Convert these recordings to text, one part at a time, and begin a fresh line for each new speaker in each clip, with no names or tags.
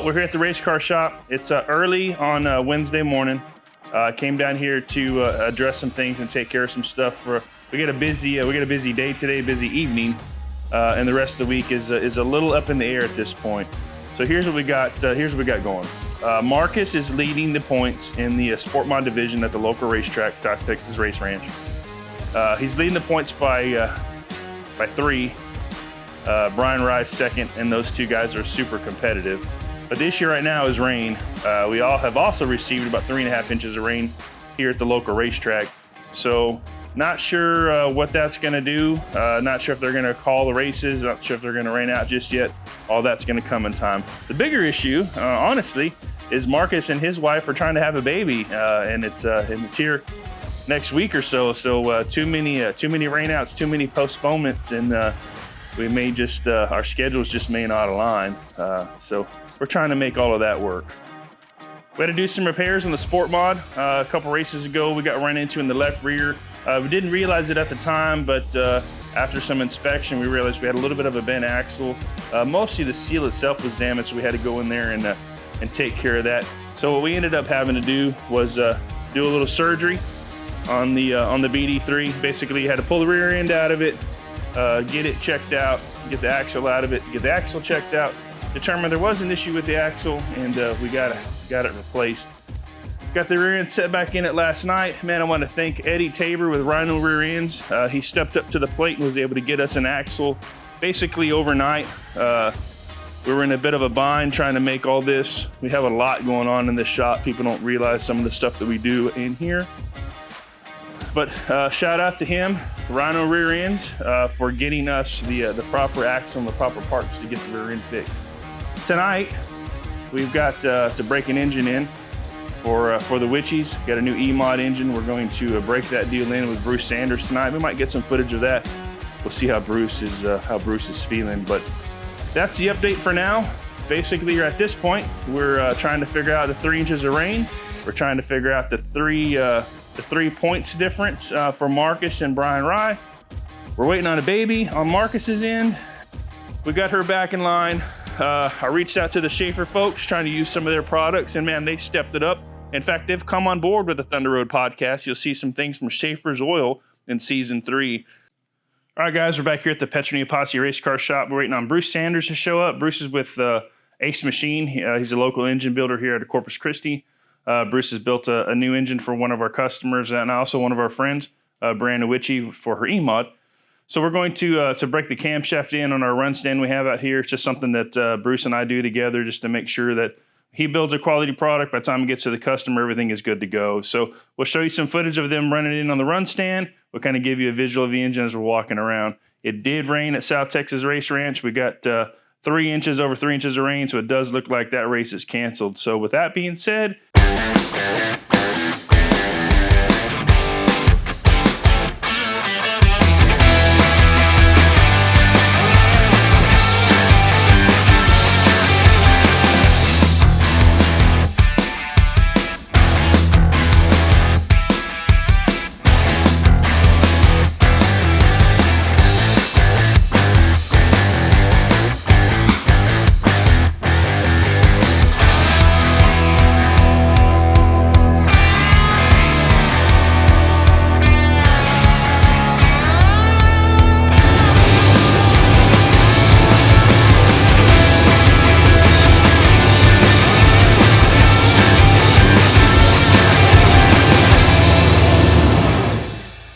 we're here at the race car shop. It's early on Wednesday morning. Came down here to address some things and take care of some stuff. We got a busy day today, busy evening, and the rest of the week is a little up in the air at this point. So here's what we got. Going. Marcus is leading the points in the Sport Mod division at the local racetrack, South Texas Race Ranch. He's leading the points by 3. Brian Rye's second, and those two guys are super competitive. But the issue right now is rain. We all have also received about 3.5 inches of rain here at the local racetrack. So not sure what that's gonna do. Not sure if they're gonna call the races. Not sure if they're gonna rain out just yet. All that's gonna come in time. The bigger issue, honestly, is Marcus and his wife are trying to have a baby, and it's here next week or so. So too many rainouts, too many postponements, and we may just, our schedules just may not align. So we're trying to make all of that work. We had to do some repairs on the Sport Mod. A couple races ago, we got run into in the left rear. We didn't realize it at the time, but after some inspection, we realized we had a little bit of a bent axle. Mostly the seal itself was damaged, so we had to go in there and take care of that. So what we ended up having to do was do a little surgery on the BD3. Basically, you had to pull the rear end out of it, get it checked out, get the axle out of it, get the axle checked out, determine there was an issue with the axle, and we got it replaced. Got the rear end set back in it last night. Man, I want to thank Eddie Tabor with Rhino Rear Ends. He stepped up to the plate and was able to get us an axle basically overnight. We were in a bit of a bind trying to make all this. We have a lot going on in this shop. People don't realize some of the stuff that we do in here. But shout out to him, Rhino Rear Ends, for getting us the proper axle and the proper parts to get the rear end fixed. Tonight, we've got to break an engine in for the Witchies. Got a new E-Mod engine. We're going to break that deal in with Bruce Sanders tonight. We might get some footage of that. We'll see how Bruce is feeling. But that's the update for now. Basically, at this point, we're trying to figure out the 3 inches of rain. We're trying to figure out the 3 points difference for Marcus and Brian Rye. We're waiting on a baby on Marcus's end. We got her back in line. I reached out to the Schaefer folks trying to use some of their products, and man, they stepped it up. In fact, they've come on board with the Thunder Road podcast. You'll see some things from Schaefer's Oil in season 3. All right, guys, we're back here at the Petronila Race Car Shop. We're waiting on Bruce Sanders to show up. Bruce is with Ace Machine. He's a local engine builder here at Corpus Christi. Bruce has built a new engine for one of our customers and also one of our friends, Brandon Witchy, for her E-Mod. So we're going to break the camshaft in on our run stand we have out here. It's just something that Bruce and I do together just to make sure that he builds a quality product. By the time it gets to the customer, everything is good to go. So we'll show you some footage of them running in on the run stand. We'll kind of give you a visual of the engine as we're walking around. It did rain at South Texas Race Ranch. We got 3 inches of rain, so it does look like that race is canceled. So with that being said,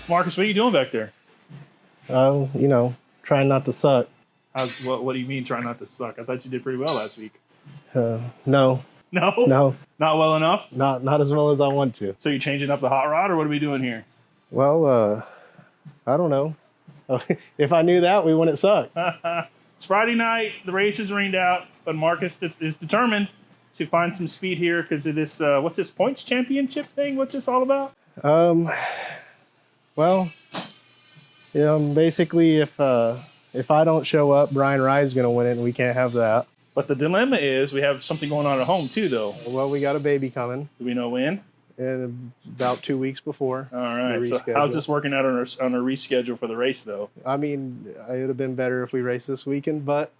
Marcus, what are you doing back there?
Trying not to suck.
What do you mean trying not to suck? I thought you did pretty well last week.
No.
No?
No.
Not well enough?
Not as well as I want to.
So you changing up the hot rod, or what are we doing here?
Well, I don't know. If I knew that, we wouldn't suck.
It's Friday night. The race is rained out, but Marcus is determined to find some speed here because of this, what's this, points championship thing? What's this all about?
Well, basically if I don't show up, Brian Rye's going to win it, and we can't have that.
But the dilemma is we have something going on at home too, though.
Well, we got a baby coming.
Do we know when?
In about 2 weeks before.
All right. So how's this working out on our reschedule for the race, though?
I mean, it would have been better if we raced this weekend, but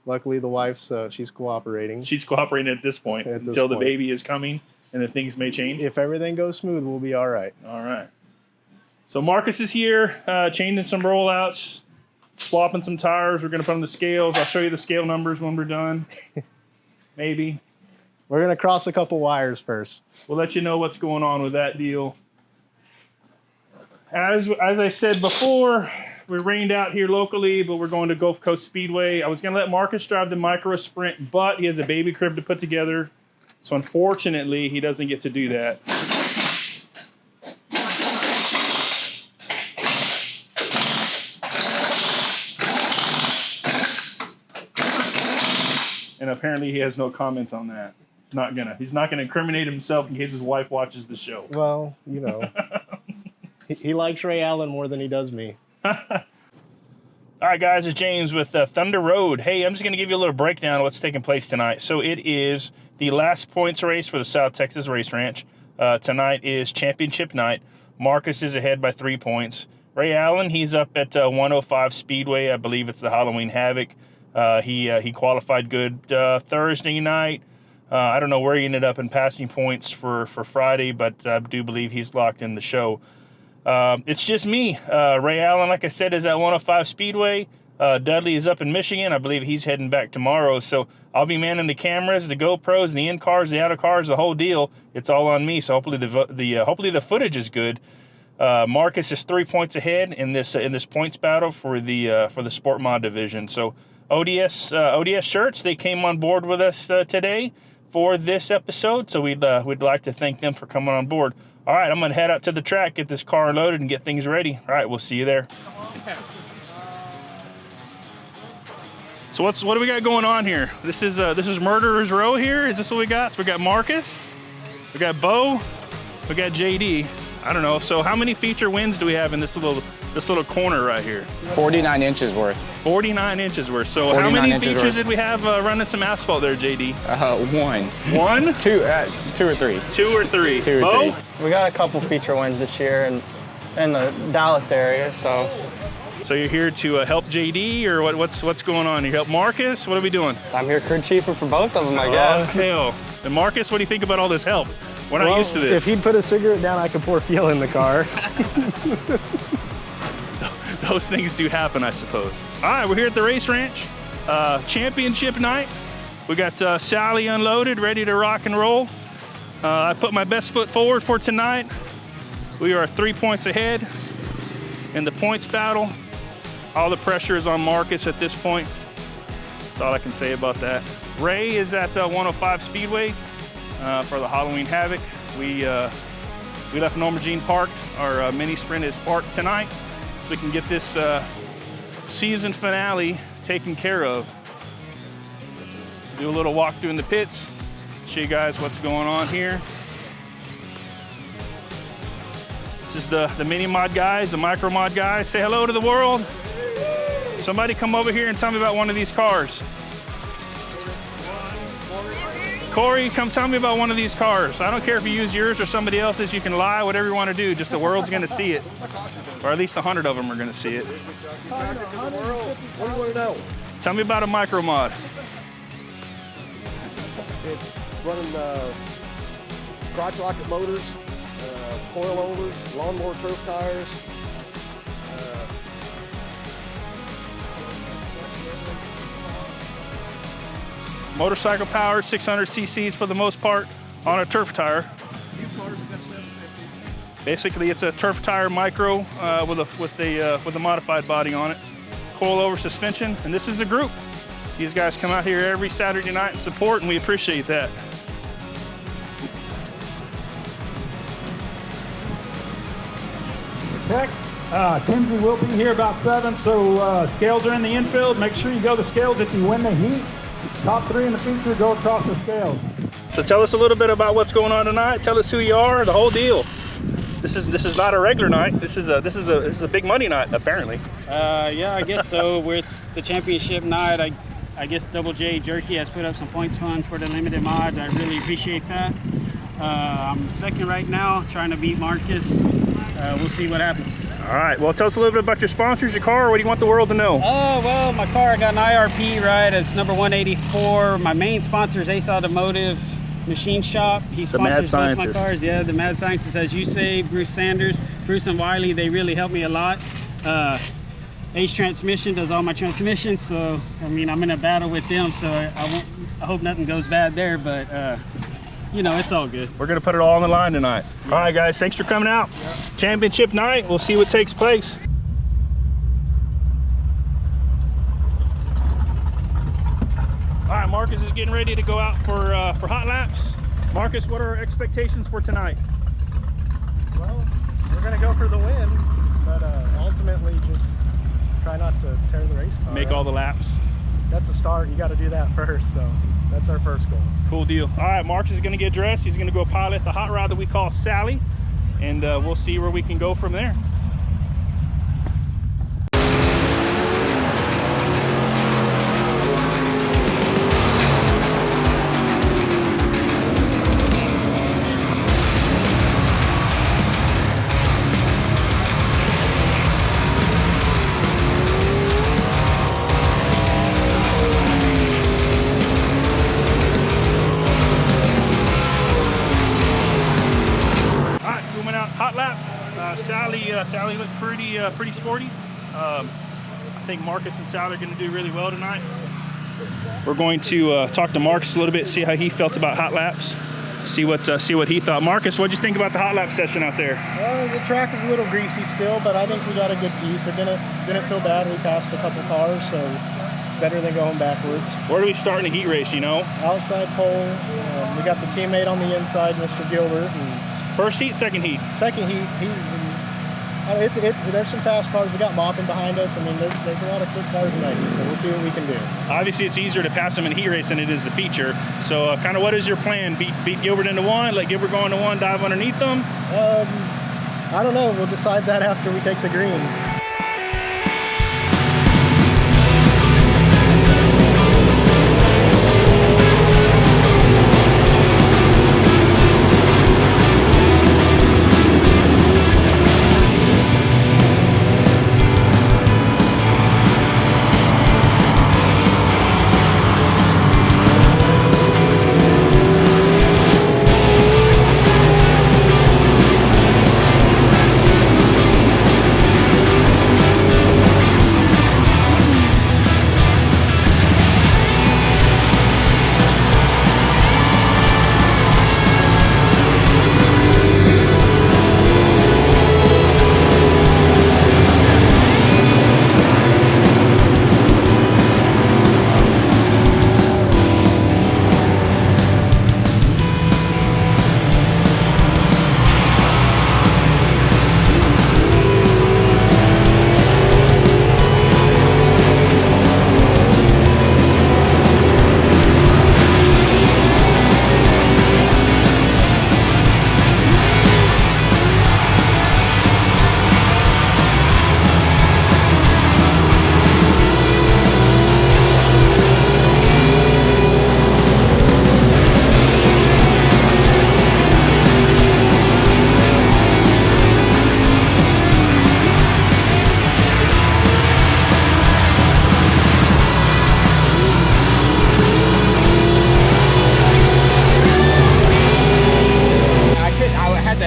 Luckily, the wife's she's cooperating.
She's cooperating at this point until the baby is coming, and then things may change.
If everything goes smooth, we'll be all right.
All right. So Marcus is here, changing some rollouts, swapping some tires. We're going to put on the scales. I'll show you the scale numbers when we're done. Maybe.
We're going to cross a couple wires first.
We'll let you know what's going on with that deal. As I said before, we're rained out here locally, but we're going to Gulf Coast Speedway. I was going to let Marcus drive the Micro Sprint, but he has a baby crib to put together. So unfortunately, he doesn't get to do that. And apparently he has no comment on that. He's not gonna incriminate himself in case his wife watches the show.
Well, you know, he likes Ray Allen more than he does me.
All right, guys, it's James with Thunder Road. Hey, I'm just gonna give you a little breakdown of what's taking place tonight. So it is the last points race for the South Texas Race Ranch. Tonight is championship night. Marcus is ahead by 3 points. Ray Allen, he's up at 105 Speedway. I believe it's the Halloween Havoc. He qualified good Thursday night. I don't know where he ended up in passing points for Friday, but I do believe he's locked in the show. It's just me. Ray Allen, like I said, is at 105 Speedway. Dudley is up in Michigan. I believe he's heading back tomorrow. So I'll be manning the cameras, the GoPros, the in-cars, the out-of-cars, the whole deal. It's all on me. So hopefully the footage is good. Marcus is 3 points ahead in this points battle for the Sport Mod division. So ODS Shirts, they came on board with us today for this episode, so we'd like to thank them for coming on board. All right, I'm gonna head out to the track, get this car unloaded, and get things ready. All right, we'll see you there. So what do we got going on here? This is Murderer's Row here. Is this what we got? So we got Marcus, we got Bo, we got JD. I don't know. So how many feature wins do we have in this little corner right here?
49 inches worth.
49 inches worth. So how many features did we have running some asphalt there, JD?
One.
One?
Two or three.
Two or three.
Two or
Bo?
three.
We got a couple feature wins this year in the Dallas area, so.
So you're here to help JD, or what's going on? You help Marcus? What are we doing?
I'm here crew chiefing for both of them, I guess.
Oh, hell. And Marcus, what do you think about all this help? We're not used to this.
If he'd put a cigarette down, I could pour fuel in the car.
Those things do happen, I suppose. All right, we're here at the race ranch. Championship night. We got Sally unloaded, ready to rock and roll. I put my best foot forward for tonight. We are 3 points ahead in the points battle. All the pressure is on Marcus at this point. That's all I can say about that. Ray is at 105 Speedway for the Halloween Havoc. We left Norma Jean parked. Our mini sprint is parked tonight, so we can get this season finale taken care of. Do a little walk through in the pits, show you guys what's going on here. This is the mini mod guys, the micro mod guys. Say hello to the world. Somebody come over here and tell me about one of these cars. Corey, come tell me about one of these cars. I don't care if you use yours or somebody else's. You can lie, whatever you want to do. Just the world's going to see it. Or at least 100 of them are going to see it.
What do you want to know?
Tell me about a micro mod.
It's running crotch rocket motors, coil holders, lawnmower turf tires.
Motorcycle powered, 600 cc's for the most part, on a turf tire. Basically, it's a turf tire micro with a modified body on it. Coilover suspension, and this is the group. These guys come out here every Saturday night and support, and we appreciate that.
Check. Timsy will be here about 7, so scales are in the infield. Make sure you go to scales if you win the heat. Top 3 in the feature go across the scales.
So tell us a little bit about what's going on tonight. Tell us who you are, the whole deal. This is not a regular night. This is a big money night, apparently.
Yeah, I guess so. It's the championship night. I guess Double J Jerky has put up some points fund for the limited mods. I really appreciate that. I'm second right now, trying to beat Marcus. we'll see what happens.
All right. Well, tell us a little bit about your sponsors, your car. What do you want the world to know?
Oh, well, my car, I got an IRP, right? It's number 184. My main sponsor is Ace Automotive Machine Shop. He
The Mad
sponsors both my
Scientist.
cars. Yeah, the Mad Scientist, as you say. Bruce Sanders, Bruce and Wiley, they really help me a lot. Ace Transmission does all my transmissions, so I mean, I'm in a battle with them, so I hope nothing goes bad there, but you know, it's all good.
We're gonna put it all on the line tonight. All right, guys, thanks for coming out. Championship night, we'll see what takes place. All right, Marcus is getting ready to go out for hot laps. Marcus, what are our expectations for tonight?
Well, we're gonna go for the win, but ultimately just try not to tear the race car.
Make all the laps.
That's a start. You got to do that first. So that's our first goal.
Cool deal. All right, Marcus is gonna get dressed. He's gonna go pilot the hot rod that we call Sally, and we'll see where we can go from there. Hot lap. Sally looked pretty sporty. I think Marcus and Sally are going to do really well tonight. We're going to talk to Marcus a little bit, see how he felt about hot laps, see what he thought. Marcus, what'd you think about the hot lap session out there?
The track is a little greasy still, but I think we got a good piece. It didn't feel bad. We passed a couple cars, so it's better than going backwards.
Where do we start in the heat race? You know,
Outside pole. We got the teammate on the inside, Mr. Gilbert. And
first heat, second heat.
second heat, there's some fast cars. We got Moppin behind us. I mean, there's a lot of quick cars in that heat, so we'll see what we can do.
Obviously, it's easier to pass them in heat race than it is the feature. So, kind of, what is your plan? Beat Gilbert into one, let Gilbert go into one, dive underneath them?
I don't know. We'll decide that after we take the green.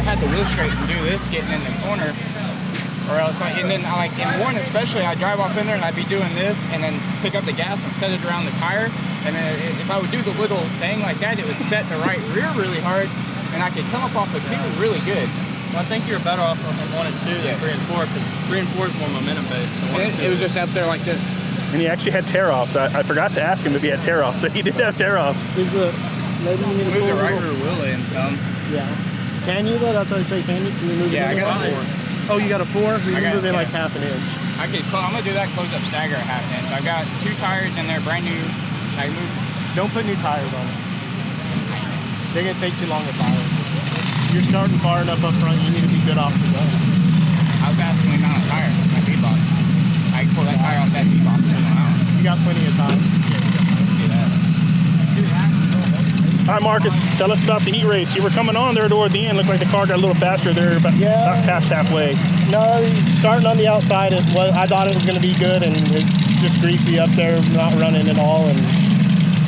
Had the wheel straight and do this getting in the corner, or else and then in Warren especially, I drive off in there and I'd be doing this and then pick up the gas and set it around the tire, and then if I would do the little thing like that, it would set the right rear really hard and I could come up off the two really good.
Well, I think you're better off on 1 and 2 than 3 and 4, because 3 and 4 is more momentum based.
It was just up there like this.
And he actually had tear-offs. I forgot to ask him if he had tear-offs, but he did have tear-offs.
Maybe you need to
Move the
pull a
right
little-
rear wheel in some.
Yeah. Can you though? That's what I say. Can you move
Yeah,
it
I
in
got a
one?
4.
Oh, you got a 4? You can move in like half an inch.
I'm gonna do that close up stagger at half inch. I got 2 tires in there, brand new. I moved.
Don't put new tires on it. They're gonna take too long to fire. You're starting far enough up front. You need to be good off the gun.
I was asking me on a tire, my feed box. I can pull that tire off that feed box.
You got plenty of time.
Do that.
All right, Marcus, tell us about the heat race. You were coming on there toward the end. Looked like the car got a little faster there, about past halfway.
No, starting on the outside, I thought it was going to be good, and it just greasy up there, not running at all. And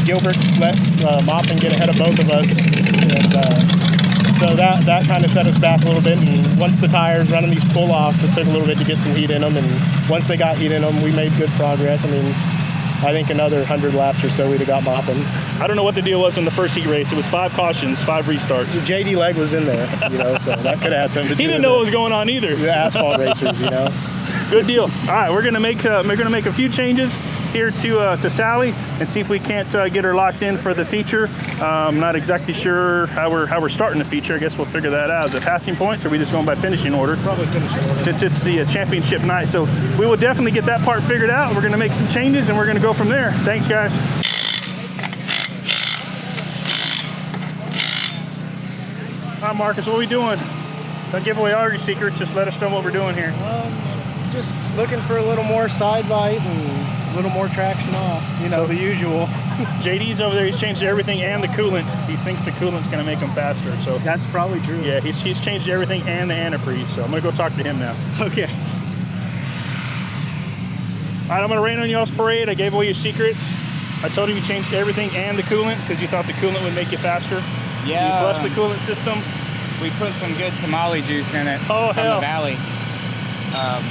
Gilbert let Moppin get ahead of both of us, and so that kind of set us back a little bit. And once the tires running these pull-offs, it took a little bit to get some heat in them. And once they got heat in them, we made good progress. I mean, I think another 100 laps or so we'd have got Moppin.
I don't know what the deal was in the first heat race. It was 5 cautions, 5 restarts.
JD Leg was in there, so that could have had something to do.
He didn't know what was going on either.
The asphalt racers,
Good deal. All right, we're gonna make a few changes here to Sally and see if we can't get her locked in for the feature. I'm not exactly sure how we're starting the feature. I guess we'll figure that out. Is it passing points, or are we just going by finishing order?
Probably finishing order.
Since it's the championship night, so we will definitely get that part figured out. We're gonna make some changes and we're gonna go from there. Thanks, guys. Hi, Marcus. What are we doing? Don't give away all your secrets. Just let us know what we're doing here.
Just looking for a little more side bite and a little more traction off. The usual.
JD's over there. He's changed everything and the coolant. He thinks the coolant's going to make him faster. So
That's probably true.
yeah, he's changed everything and the antifreeze. So I'm going to go talk to him now.
Okay.
All right, I'm going to rain on y'all's parade. I gave away your secrets. I told you you changed everything and the coolant because you thought the coolant would make you faster.
Yeah.
You flushed the coolant system.
We put some good tamale juice in it
Oh,
from
hell.
the valley.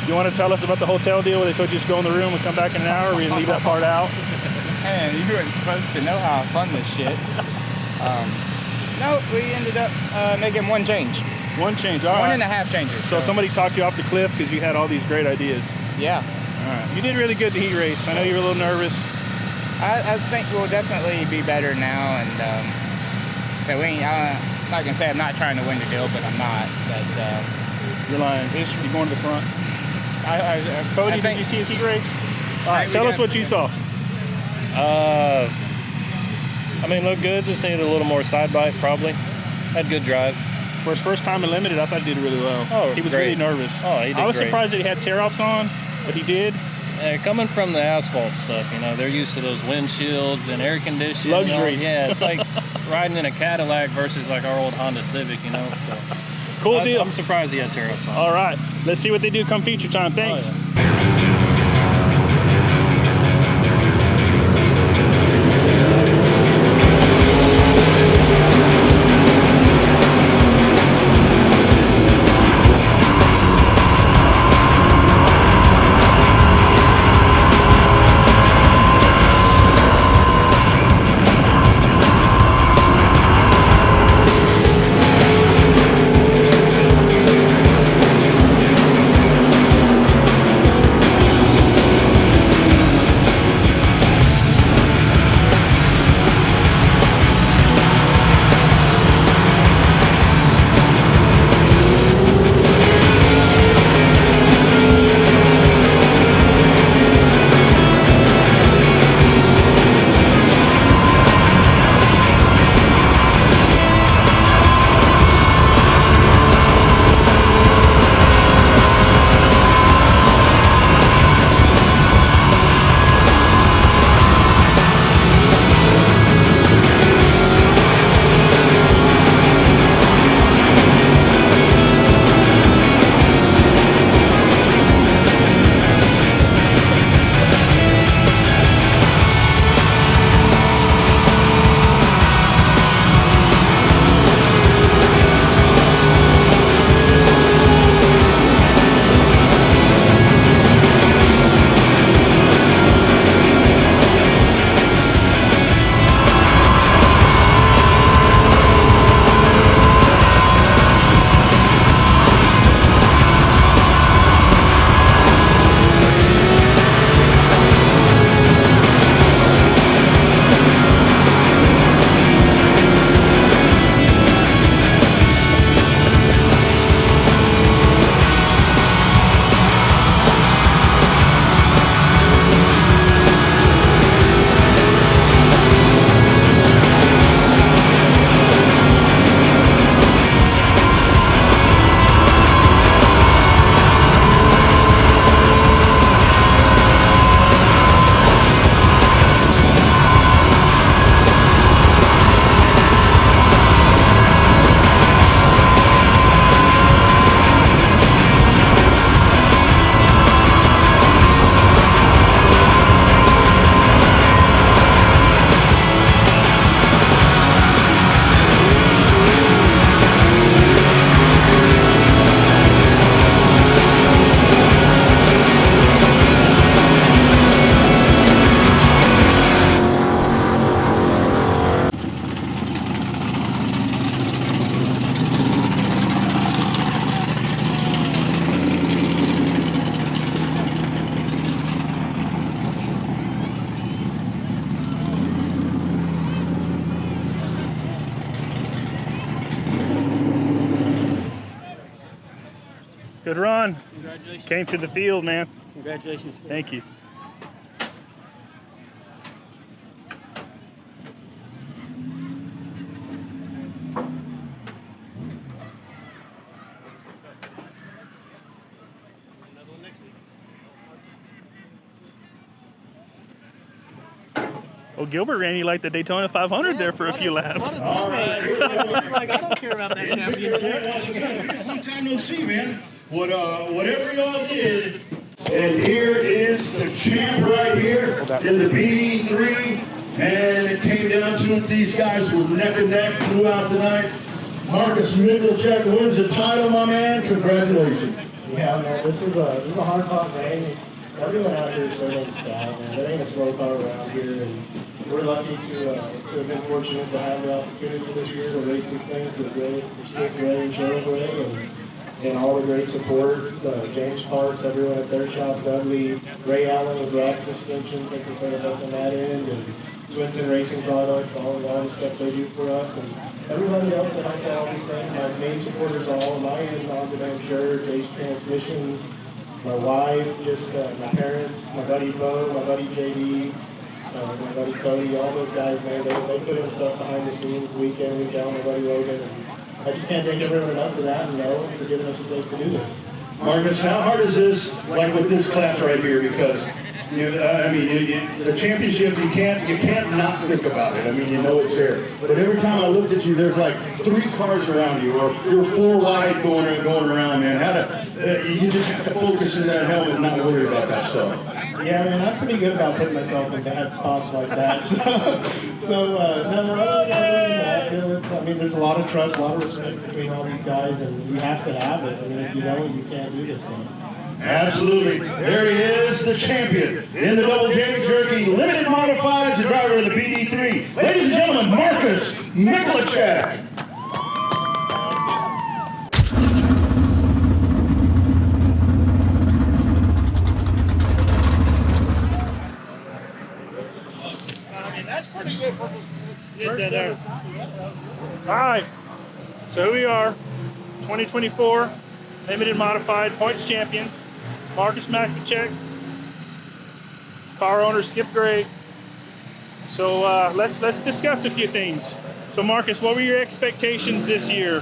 You want to tell us about the hotel deal where they told you just go in the room and come back in an hour? Or we leave that part out?
Man, you weren't supposed to know how I fund this shit. No, we ended up making one change.
One change. All
One
right.
and a half changes.
So somebody talked you off the cliff because you had all these great ideas.
Yeah.
All right. You did really good the heat race. I know you were a little nervous.
I think we'll definitely be better now, and so I'm not gonna say I'm not trying to win the deal, but I'm not. But
You're lying. You're going to the front. Cody, did you see his heat race? All right, tell us what you saw.
Looked good. Just needed a little more side bite, probably. Had good drive.
For his first time in limited, I thought he did really well.
Oh,
he was
great.
really nervous.
Oh, he did
I was
great.
surprised that he had tear-offs on, but he did.
Yeah, coming from the asphalt stuff, they're used to those windshields and air conditioning.
Luxuries.
Yeah, it's like riding in a Cadillac versus like our old Honda Civic, So
Cool deal.
I'm surprised he had tear-ups on.
All right, let's see what they do come feature time. Thanks.
Oh, yeah.
Good run.
Congratulations.
Came to the field, man.
Congratulations.
Thank you. Well, Gilbert ran you like the Daytona 500 there for a few laps.
All right. Like, I don't care about that championship.
Long time no see, man. Whatever y'all did. And here is the champ right here in the BD3. And it came down to it. These guys were neck and neck throughout the night. Marcus Mikulencak wins the title, my man. Congratulations.
Yeah, man, this is a hard fought thing. Everyone out here is so damn stout, man. There ain't a slow car around here, and we're lucky to have been fortunate to have the opportunity this year to race this thing for Ray and Shirley, and all the great support. James Parks, everyone at their shop, Dudley, Ray Allen with Rack Suspension, taking care of us on that end, and Swinson Racing Products, all the stuff they do for us, and everybody else that helps out all this thing. My main supporters are all on my end, on the damn shirts, Ace Transmissions, my wife, just my parents, my buddy Bo, my buddy JD, my buddy Cody, all those guys, man, they put in stuff behind the scenes week in, week out, my buddy Logan, and I just can't thank everyone enough for that, and for giving us a place to do this.
Marcus, how hard is this, like with this class right here? Because the championship, you can't not think about it. I mean, you know it's there. But every time I looked at you, there's like 3 cars around you, or you're 4 wide going around, man. You just have to focus in that helmet and not worry about that stuff.
Yeah, man, I'm pretty good about putting myself in bad spots like that. No, other than that, I mean, there's a lot of trust, a lot of respect between all these guys, and you have to have it. I mean, if you don't, you can't do this thing.
Absolutely. There he is, the champion in the Double J Jerky Limited Modifieds, the driver of the BD3. Ladies and gentlemen, Marcus Mikulencak.
All right, so here we are, 2024 Limited Modified Points Champions, Marcus Mikulencak, car owner Skip Gray. So let's discuss a few things. So Marcus, what were your expectations this year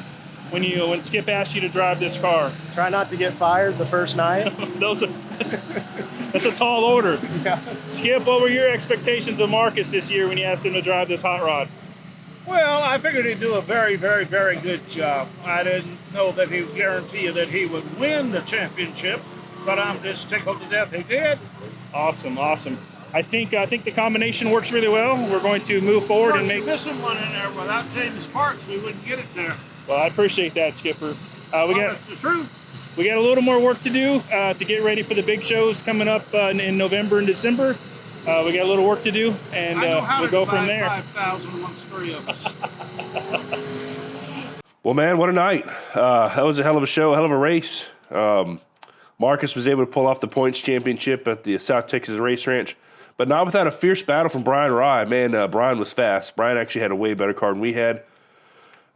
when Skip asked you to drive this car?
Try not to get fired the first night.
That's a tall order.
Yeah.
Skip, what were your expectations of Marcus this year when you asked him to drive this hot rod?
Well, I figured he'd do a very, very, very good job. I didn't know that he would guarantee you that he would win the championship, but I'm just tickled to death he did.
Awesome. I think the combination works really well. We're going to move forward and make.
Missing one in there. Without James Parks, we wouldn't get it there.
Well, I appreciate that, Skipper.
That's the truth.
We got a little more work to do to get ready for the big shows coming up in November and December. We got a little work to do, and we'll go from there.
5,000 amongst 3 of us.
Well, man, what a night. That was a hell of a show, a hell of a race. Marcus was able to pull off the points championship at the South Texas Race Ranch, but not without a fierce battle from Brian Rye. Man, Brian was fast. Brian actually had a way better car than we had.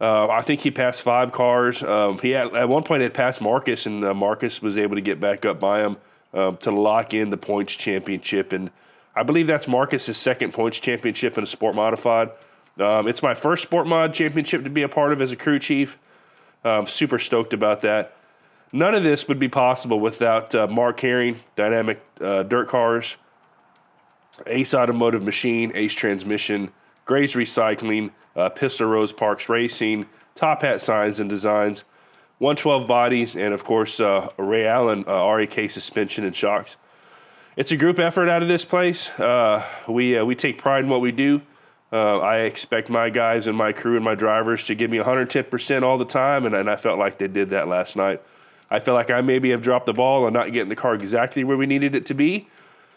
I think he passed 5 cars. He at one point had passed Marcus, and Marcus was able to get back up by him to lock in the points championship. And I believe that's Marcus's second points championship in a sport modified. It's my first sport mod championship to be a part of as a crew chief. Super stoked about that. None of this would be possible without Mark Herring, Dynamic Dirt Cars, Ace Automotive Machine, Ace Transmission, Gray's Recycling, Pistol Rose Parks Racing, Top Hat Signs and Designs, 112 Bodies, and of course Ray Allen, RAK Suspension and Shocks. It's a group effort out of this place. We take pride in what we do. I expect my guys and my crew and my drivers to give me 110% all the time, and I felt like they did that last night. I feel like I maybe have dropped the ball on not getting the car exactly where we needed it to be.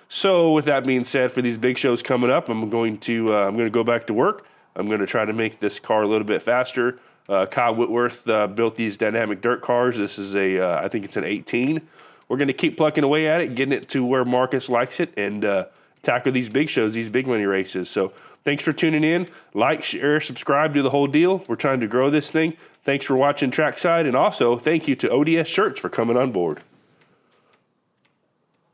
So with that being said, for these big shows coming up, I'm going to go back to work. I'm going to try to make this car a little bit faster. Kyle Whitworth built these dynamic dirt cars. This is I think it's an 18. We're going to keep plucking away at it, getting it to where Marcus likes it, and tackle these big shows, these big money races. So thanks for tuning in. Like, share, subscribe, do the whole deal. We're trying to grow this thing. Thanks for watching Trackside, and also thank you to ODS Shirts for coming on board.